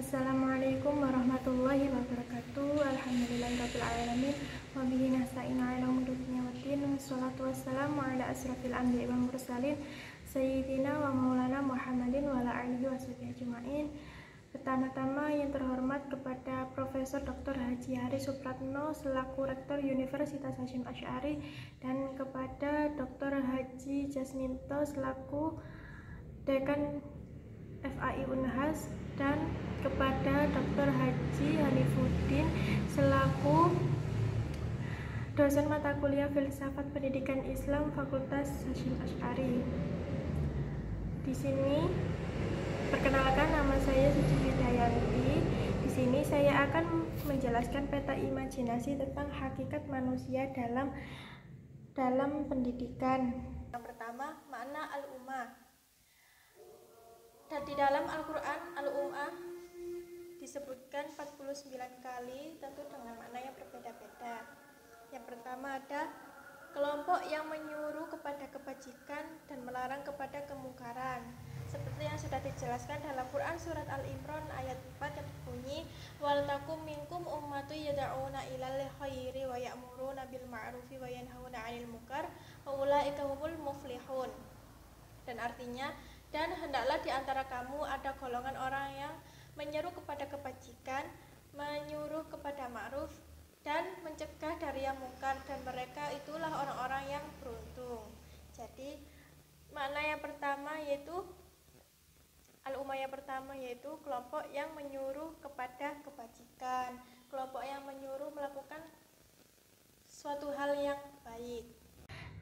Assalamualaikum warahmatullahi wabarakatuh. Alhamdulillahirabbil alamin. Wa bihi nasta'inu 'ala umuri dunya waddin. Wassalatu wassalamu 'ala asrofil anbiya'i wal mursalin sayyidina wa maulana Muhammadin wa ala alihi washabihi ajma'in. Pertama-tama yang terhormat kepada Profesor Dr. Haji Hari Supratno selaku Rektor Universitas Hasyim Asy'ari dan kepada Dr. Haji Jasminto selaku Dekan FAI Unhas dan kepada Dr. Haji Hanifuddin selaku dosen mata kuliah Filsafat Pendidikan Islam Fakultas Hasyim Asy'ari. Di sini perkenalkan, nama saya Suci Widayanti. Di sini saya akan menjelaskan peta imajinasi tentang hakikat manusia dalam pendidikan. Yang pertama, makna al-ummah. Dan di dalam Al-Quran, al-ummah disebutkan 49 kali, tentu dengan makna yang berbeda-beda. Yang pertama ada kelompok yang menyuruh kepada kebajikan dan melarang kepada kemungkaran. Seperti yang sudah dijelaskan dalam Quran surat Al-Imran ayat 4 yang berbunyi wal takum minkum ummatu yad'una ilal khairi wa ya'muruna bil ma'rufi wa yanhauna 'anil munkar wa ulaika humul muflihun. Dan artinya, dan hendaklah di antara kamu ada golongan orang yang menyeru kepada kebajikan, menyuruh kepada ma'ruf, dan mencegah dari yang mungkar, dan mereka itulah orang-orang yang beruntung. Jadi makna yang pertama yaitu al-ummah yang pertama yaitu kelompok yang menyuruh kepada kebajikan, kelompok yang menyuruh melakukan suatu hal yang baik.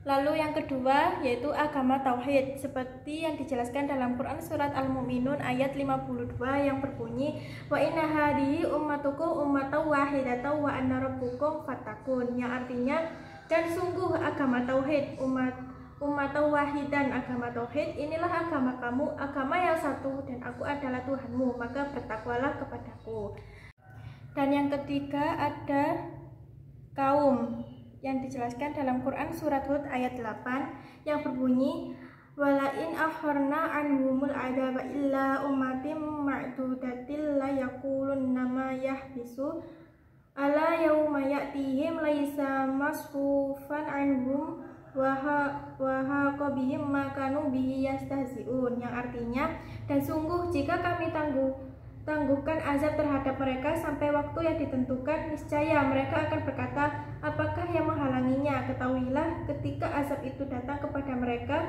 Lalu yang kedua yaitu agama tauhid, seperti yang dijelaskan dalam Quran surat Al-Mu'minun ayat 52 yang berbunyi wa inna hadhihi ummatukum ummatan wahidatan wa anna rabbukum fattaqun, yang artinya dan sungguh agama tauhid ummatan wahidan, agama tauhid inilah agama kamu, agama yang satu, dan aku adalah Tuhanmu, maka bertakwalah kepadaku. Dan yang ketiga ada kaum, yang dijelaskan dalam Quran surat Hud ayat 8 yang berbunyi walain akharna anhumul adaba illa ummatim ma'dudatil la yaqulun nama yahbisu ala yauma ya'tihim laisa masfufan anhum wa haqa bihim ma kanu bihi yastahzi'un, yang artinya dan sungguh jika kami tangguhkan azab terhadap mereka sampai waktu yang ditentukan, niscaya mereka akan berkata, apakah yang menghalanginya? Ketahuilah, ketika azab itu datang kepada mereka,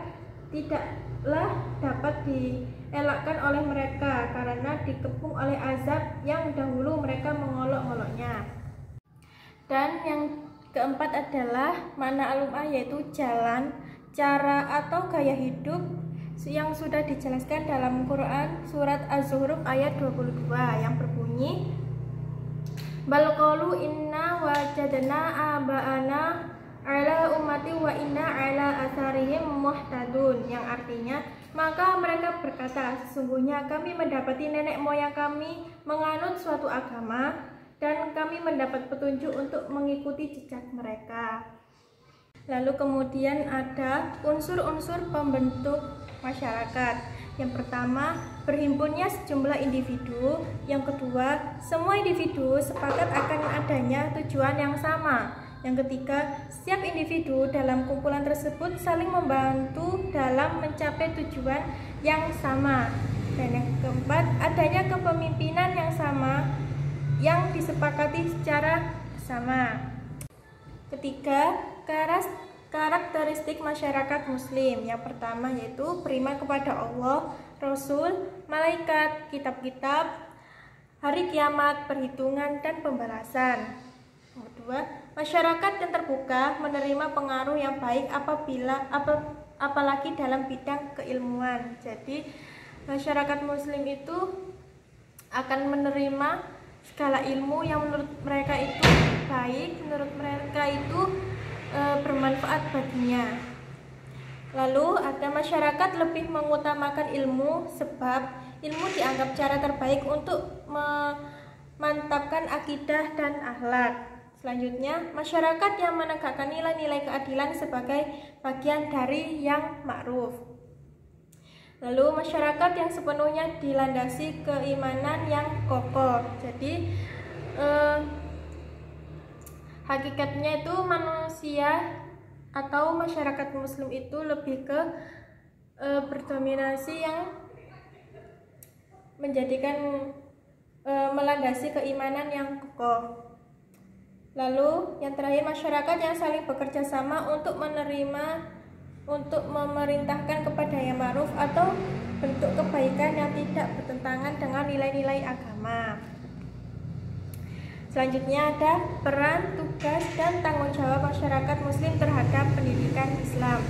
tidaklah dapat dielakkan oleh mereka karena dikepung oleh azab yang dahulu mereka mengolok-oloknya. Dan yang keempat adalah makna al-ummah yaitu jalan, cara atau gaya hidup yang sudah dijelaskan dalam Quran surat Az-Zukhruf ayat 22 yang berbunyi bal qalu inna wajadna aba'ana ala ummati wa inna ala atharihim muhtadun, yang artinya maka mereka berkata sesungguhnya kami mendapati nenek moyang kami menganut suatu agama dan kami mendapat petunjuk untuk mengikuti jejak mereka. Lalu kemudian ada unsur-unsur pembentuk masyarakat. Yang pertama, berhimpunnya sejumlah individu. Yang kedua, semua individu sepakat akan adanya tujuan yang sama. Yang ketiga, setiap individu dalam kumpulan tersebut saling membantu dalam mencapai tujuan yang sama. Dan yang keempat, adanya kepemimpinan yang sama yang disepakati secara bersama. Ketiga, karakteristik masyarakat muslim. Yang pertama yaitu beriman kepada Allah, Rasul, malaikat, kitab-kitab, hari kiamat, perhitungan, dan pembalasan. Yang kedua, masyarakat yang terbuka menerima pengaruh yang baik apalagi dalam bidang keilmuan. Jadi masyarakat muslim itu akan menerima segala ilmu yang menurut mereka itu baik, menurut mereka itu bermanfaat baginya. Lalu ada masyarakat lebih mengutamakan ilmu sebab ilmu dianggap cara terbaik untuk memantapkan akidah dan akhlak. Selanjutnya, masyarakat yang menegakkan nilai-nilai keadilan sebagai bagian dari yang ma'ruf. Lalu masyarakat yang sepenuhnya dilandasi keimanan yang kokoh. Jadi hakikatnya itu manusia atau masyarakat muslim itu lebih ke berdominasi yang menjadikan melandasi keimanan yang kokoh. Lalu yang terakhir, masyarakat yang saling bekerja sama untuk memerintahkan kepada yang ma'ruf atau bentuk kebaikan yang tidak bertentangan dengan nilai-nilai agama. Selanjutnya ada peran, tugas, dan tanggung jawab masyarakat muslim terhadap pendidikan Islam.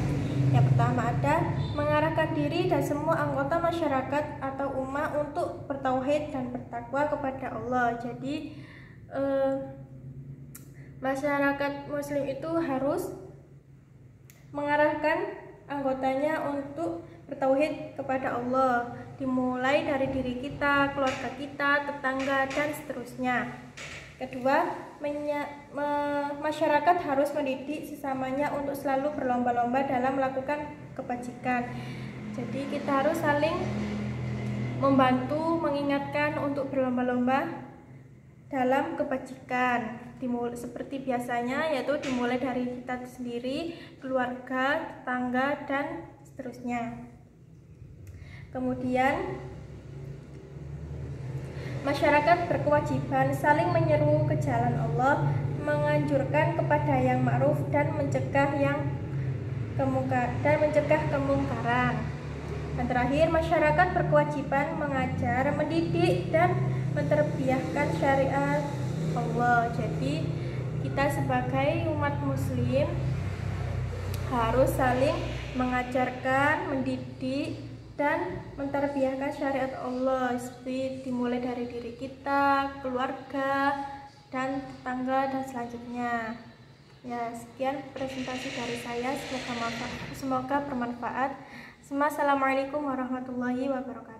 Yang pertama ada mengarahkan diri dan semua anggota masyarakat atau umat untuk bertauhid dan bertakwa kepada Allah. Jadi masyarakat muslim itu harus mengarahkan anggotanya untuk bertauhid kepada Allah, dimulai dari diri kita, keluarga kita, tetangga, dan seterusnya. Kedua, masyarakat harus mendidik sesamanya untuk selalu berlomba-lomba dalam melakukan kebajikan. Jadi kita harus saling membantu, mengingatkan untuk berlomba-lomba dalam kebajikan. Seperti biasanya, yaitu dimulai dari kita sendiri, keluarga, tetangga, dan seterusnya. Kemudian masyarakat berkewajiban saling menyeru ke jalan Allah, menganjurkan kepada yang ma'ruf dan mencegah kemungkaran. Dan terakhir, masyarakat berkewajiban mengajar, mendidik, dan menterbiahkan syariat Allah. Jadi kita sebagai umat muslim harus saling mengajarkan, mendidik, dan menterbiahkan syariat Allah, seperti dimulai dari diri kita, keluarga, dan tetangga, dan selanjutnya. Ya, sekian presentasi dari saya, semoga bermanfaat. Assalamualaikum warahmatullahi wabarakatuh.